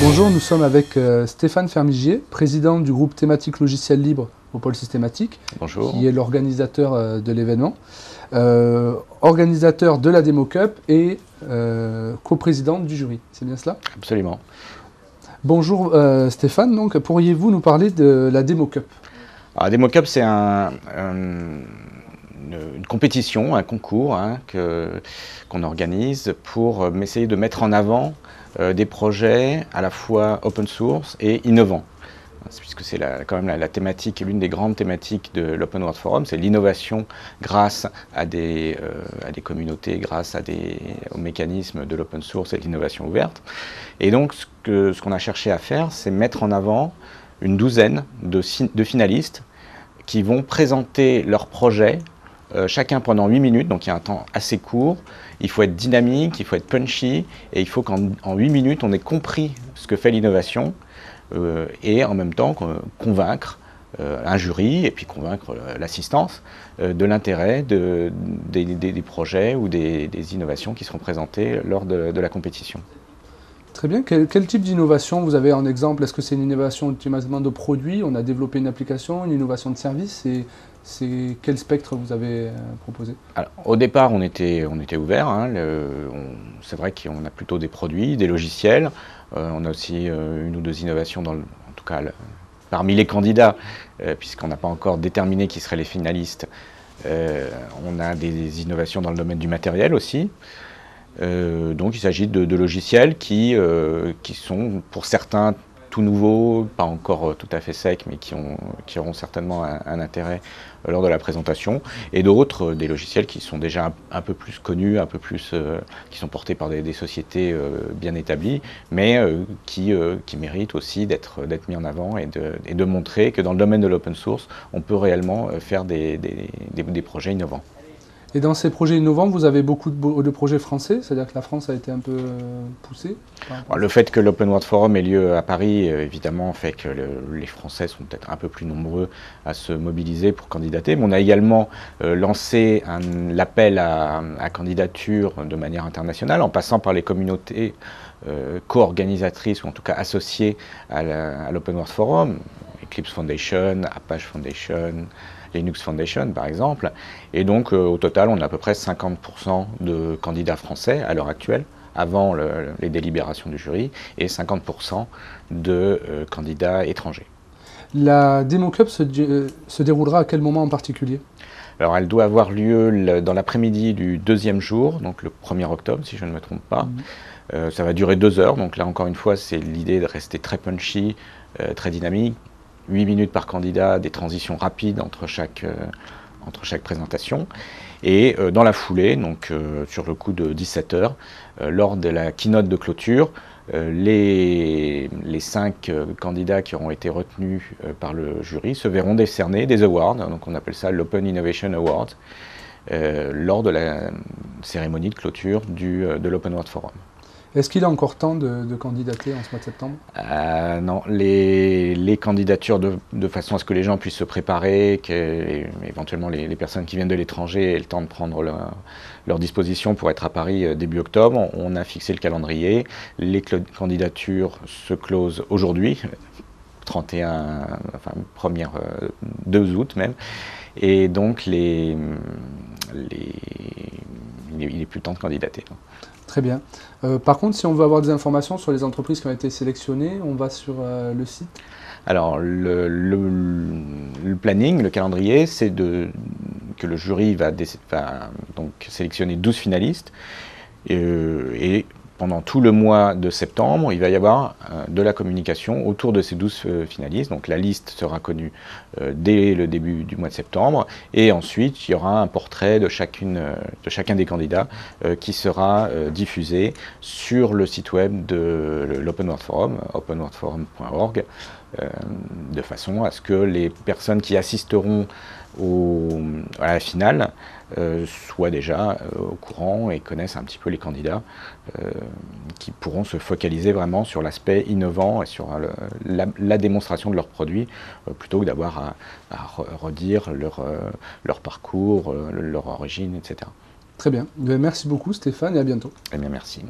Bonjour, nous sommes avec Stéphane Fermigier, président du groupe thématique logiciel libre au pôle systématique. Bonjour. Qui est l'organisateur de l'événement, organisateur de la Demo Cup et coprésident du jury. C'est bien cela? Absolument. Bonjour Stéphane, donc pourriez-vous nous parler de la Demo Cup? Alors, la Demo Cup, c'est une compétition, un concours qu'on organise pour essayer de mettre en avant des projets à la fois open source et innovants. Puisque c'est quand même la thématique, l'une des grandes thématiques de l'Open World Forum, c'est l'innovation grâce à des communautés, grâce aux mécanismes de l'open source et de l'innovation ouverte. Et donc ce qu'on a cherché à faire, c'est mettre en avant une douzaine de finalistes qui vont présenter leurs projets, chacun pendant 8 minutes, donc il y a un temps assez court. Il faut être dynamique, il faut être punchy, et il faut qu'en 8 minutes, on ait compris ce que fait l'innovation, et en même temps convaincre un jury et puis convaincre l'assistance de l'intérêt des projets ou des innovations qui seront présentées lors de la compétition. Très bien. Quel type d'innovation vous avez en exemple? Est-ce que c'est une innovation ultimement de produit? On a développé une application, une innovation de service? C'est quel spectre vous avez proposé? Alors, au départ, on était ouvert. C'est vrai qu'on a plutôt des produits, des logiciels. On a aussi une ou deux innovations, en tout cas parmi les candidats, puisqu'on n'a pas encore déterminé qui seraient les finalistes. On a des innovations dans le domaine du matériel aussi. Donc il s'agit de logiciels qui sont pour certains tout nouveaux, pas encore tout à fait secs, mais qui auront certainement un intérêt lors de la présentation, et d'autres, des logiciels qui sont déjà un peu plus connus, qui sont portés par des sociétés bien établies, mais qui méritent aussi d'être mis en avant et de montrer que dans le domaine de l'open source, on peut réellement faire des projets innovants. Et dans ces projets innovants, vous avez beaucoup de projets français, c'est-à-dire que la France a été un peu poussée? Le fait que l'Open World Forum ait lieu à Paris, évidemment, fait que les Français sont peut-être un peu plus nombreux à se mobiliser pour candidater. Mais on a également lancé l'appel à candidature de manière internationale, en passant par les communautés co-organisatrices, ou en tout cas associées à l'Open World Forum, Eclipse Foundation, Apache Foundation, Linux Foundation par exemple, et donc au total on a à peu près 50% de candidats français à l'heure actuelle, avant les délibérations du jury, et 50% de candidats étrangers. La Demo Cup se déroulera à quel moment en particulier? Alors elle doit avoir lieu dans l'après-midi du deuxième jour, donc le 1er octobre si je ne me trompe pas. Ça va durer 2 heures, donc là encore une fois c'est l'idée de rester très punchy, très dynamique. 8 minutes par candidat, des transitions rapides entre chaque présentation. Et dans la foulée, donc sur le coup de 17 h, lors de la keynote de clôture, les 5 candidats qui auront été retenus par le jury se verront décerner des awards, donc on appelle ça l'Open Innovation Award, lors de la cérémonie de clôture de l'Open World Forum. Est-ce qu'il a encore temps de candidater en ce mois de septembre? Non, les candidatures de façon à ce que les gens puissent se préparer, éventuellement les personnes qui viennent de l'étranger aient le temps de prendre leur disposition pour être à Paris début octobre. On a fixé le calendrier. Les candidatures se closent aujourd'hui, 2 août même. Et donc il n'est plus temps de candidater. Très bien. Par contre, si on veut avoir des informations sur les entreprises qui ont été sélectionnées, on va sur le site? Alors, le planning, le calendrier, c'est que le jury va donc sélectionner 12 finalistes et pendant tout le mois de septembre, il va y avoir de la communication autour de ces 12 finalistes. Donc la liste sera connue dès le début du mois de septembre. Et ensuite, il y aura un portrait de chacun des candidats qui sera diffusé sur le site web de l'Open World Forum, openworldforum.org, de façon à ce que les personnes qui assisteront à la finale soient déjà au courant et connaissent un petit peu les candidats qui pourront se focaliser vraiment sur l'aspect innovant et sur la démonstration de leurs produits plutôt que d'avoir à redire leur parcours, leur origine, etc. Très bien. Merci beaucoup Stéphane et à bientôt. Eh bien, merci.